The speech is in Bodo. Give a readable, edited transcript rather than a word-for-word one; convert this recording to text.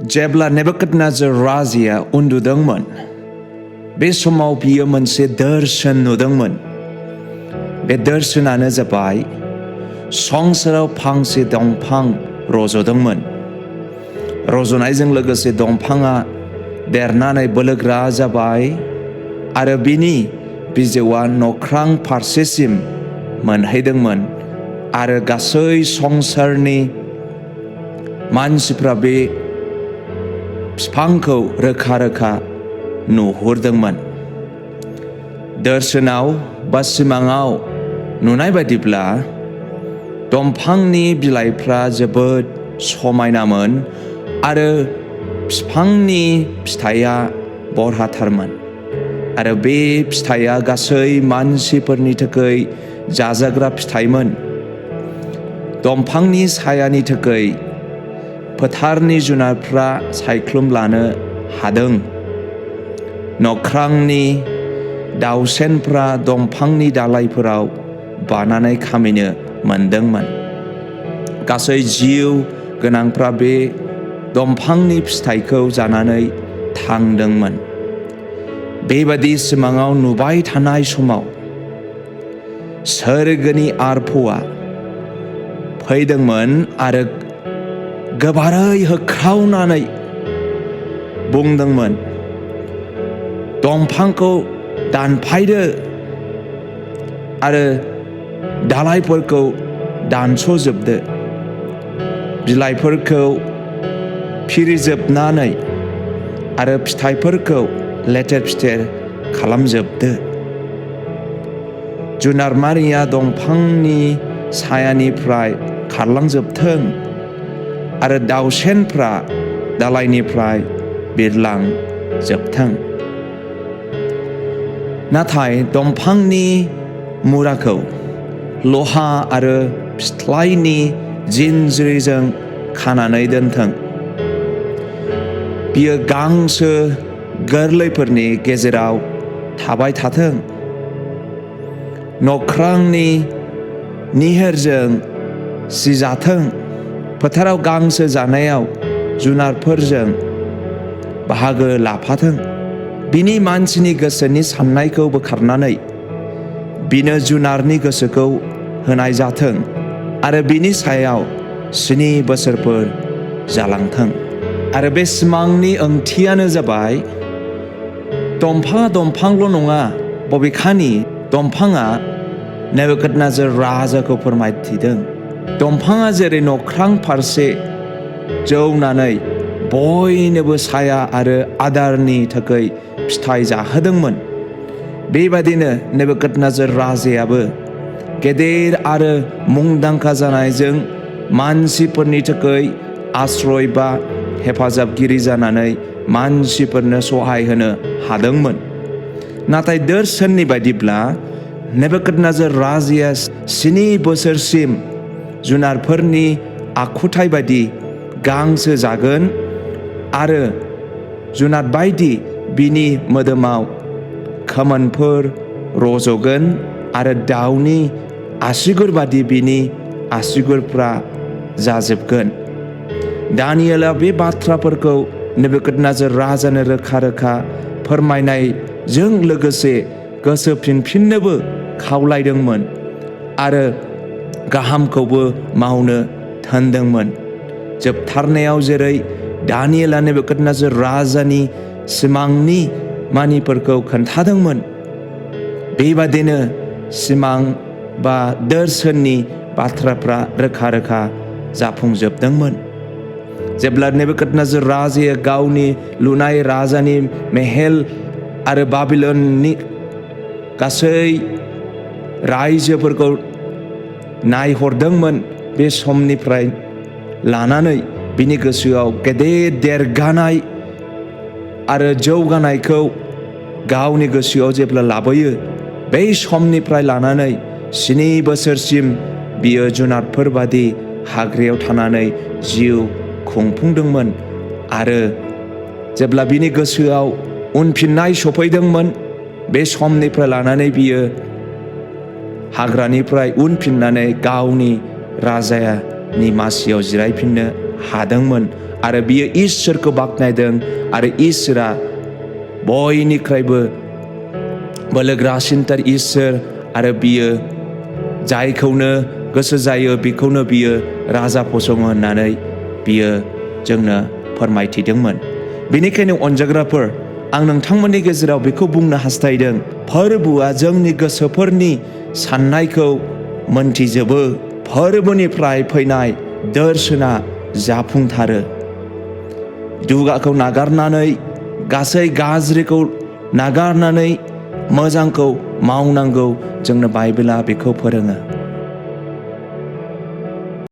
जेब्ला नेबुकदनेजार राजाया उन्दुदोंमोन बे समाव बियो मोनसे दर्शन नुदोंमोन। बे दर्शनानो जाबाय संसाराव फांसे दंफां रज'दोंमोन। रज'नायजों लोगोसे दंफाङा देरनानै बोलोग्रा जाबाय आरो बिनि बिजौआ नख्रां फारसेसिम मोनहैदोंमोन आरो गासै संसारनि मानसिफ्रा बे बिफांखौ रोखा रोखा नुहुरदोंमोन। दर्शनाव बा सिमाङाव नुनाय बायदिब्ला दंफांनि बिलाइफ्रा जोबोद समायनामोन आरो बिफांनि फिथाइया बरहाथारमोन आरो बे फिथाइया गासै मानसिफोरनि थाखाय जाजाग्रा फिथाइमोन। दंफांनि सायानि थाखाय फोथारनि जुनारफ्रा सायख्लुम लानो हादों। नख्रांनि दाउसेनफ्रा दंफांनि दालाइफोराव बानानै खामिनो मोनदोंमोन। गासै जिउ गोनांफ्रा बे दंफांनि फिथाइखौ जानानै थांदोंमोन। बेबादि सिमाङाव नुबाय थानाय समाव सोरगोनि आरफआ फैदोंमोन आरो गोबारै होख्रावनानै बुंदोंमोन, दंफांखौ दानफायदो आरो दालाइफोरखौ दानस'जोबदो, बिलाइफोरखौ फिरिजोबनानै आरो फिथाइफोरखौ लेथेर फिथेर खालामजोबदो। जुनारमारिया दंफांनि सायानिफ्राय खारलांजोबथों आरो दाउसेनफ्रा दालाइनिफ्राय बिरलांजोबथों। नाथाय दंफांनि मुराखौ लहा आरो फिथ्लायनि जिनज्रिजों खानानै दोनथों। बियो गांसो गोरलैफोरनि गेजेराव थाबाय थाथों। नख्रांनि निहोरजों सिजाथों। फोथाराव गांसो जानायाव जुनारफोरजों बाहागो लाफाथों। बिनि मानसिनि गोसोनि साननायखौ बोखारनानै बिनो जुनारनि गोसोखौ होनाय जाथों आरो बिनि सायाव 7 बोसोरफोर जालांथों। आरो बे सिमांनि ओंथियानो जाबाय दंफाङा दंफांल' नङा, बबेखानि दंफाङा नेबुकदनेजार राजाखौ फोरमायथिदों। दंफाङा जेरै नख्रां फारसे जौनानै बयनोबो साया आरो आदारनि थाखाय फिथाइ जाहोदोंमोन, बेबादिनो नेबुकदनेजार राजायाबो गेदेर आरो मुंदांखा जानायजों मानसिफोरनि थाखाय आश्रय बा हेफाजाबगिरि जानानै मानसिफोरनो सहाय होनो हादोंमोन। नाथाय दर्शननि बायदिब्ला नेबुकदनेजार राजाया 7 बोसोरसिम जुनारफोरनि आखुथाय बायदि गांसो जागोन आरो जुनार बायदि बिनि मोदोमाव खोमोनफोर रज'गोन आरो दाउनि आसिगुर बादि बिनि आसिगुरफ्रा जाजोबगोन। दानियेला बे बाथ्राफोरखौ नेबुकदनेजार राजानो रोखा रोखा फोरमायनायजों लोगोसे गोसो फिनफिननोबो खावलायदोंमोन आरो गाहामखौबो मावनो थिनदोंमोन। जोबथारनायाव जेरै दानियेला नेबुकदनेजार राजानि सिमांनि मानिफोरखौ खोन्थादोंमोन, बेबादिनो सिमां बा दर्शननि बाथ्राफ्रा रोखा रोखा जाफुंजोबदोंमोन। जेब्ला नेबुकदनेजार राजाया गावनि लुनाय राजानि महल आरो बाबिलननि गासै रायजोफोरखौ नायहरदोंमोन, बे समनिफ्राय लानानै बिनि गोसोआव गेदेर देरगानाय आरो जौगानायखौ गावनि गोसोआव जेब्ला लाबोयो, बै समनिफ्राय लानानै 7 बोसोरसिम बियो जुनारफोर बादि हाग्रायाव थानानै जिउ खुंफुंदोंमोन आरो जेब्ला बिनि गोसोआव उनफिननाय सफैदोंमोन, बे समनिफ्राय लानानै बियो हाग्रानिफ्राय उनफिननानै गावनि राजानि मासियाव जिरायफिननो हादोंमोन आरो बियो इसोरखौ बाख्नायदों आरो इसोरा बयनिख्रुइबो बोलोग्रासिनथार इसोर आरो बियो जायखौनो गोसो जायो बेखौनो बियो राजा फसङो होननानै बियो जोंनो फोरमायथिदोंमोन। बेनिखायनो अनजाग्राफोर, आं नोंथांमोननि गेजेराव बेखौ बुंनो हास्थायदों, फोरबोआ जोंनि गोसोफोरनि साननायखौ मोनथिजोबो। फोरबोनिफ्राय फैनाय दर्शना जाफुंथारो। दुगाखौ नागारनानै, गासै गाज्रिखौ नागारनानै मोजांखौ मावनांगौ, जोंनो बाइबेला बेखौ फोरोङो।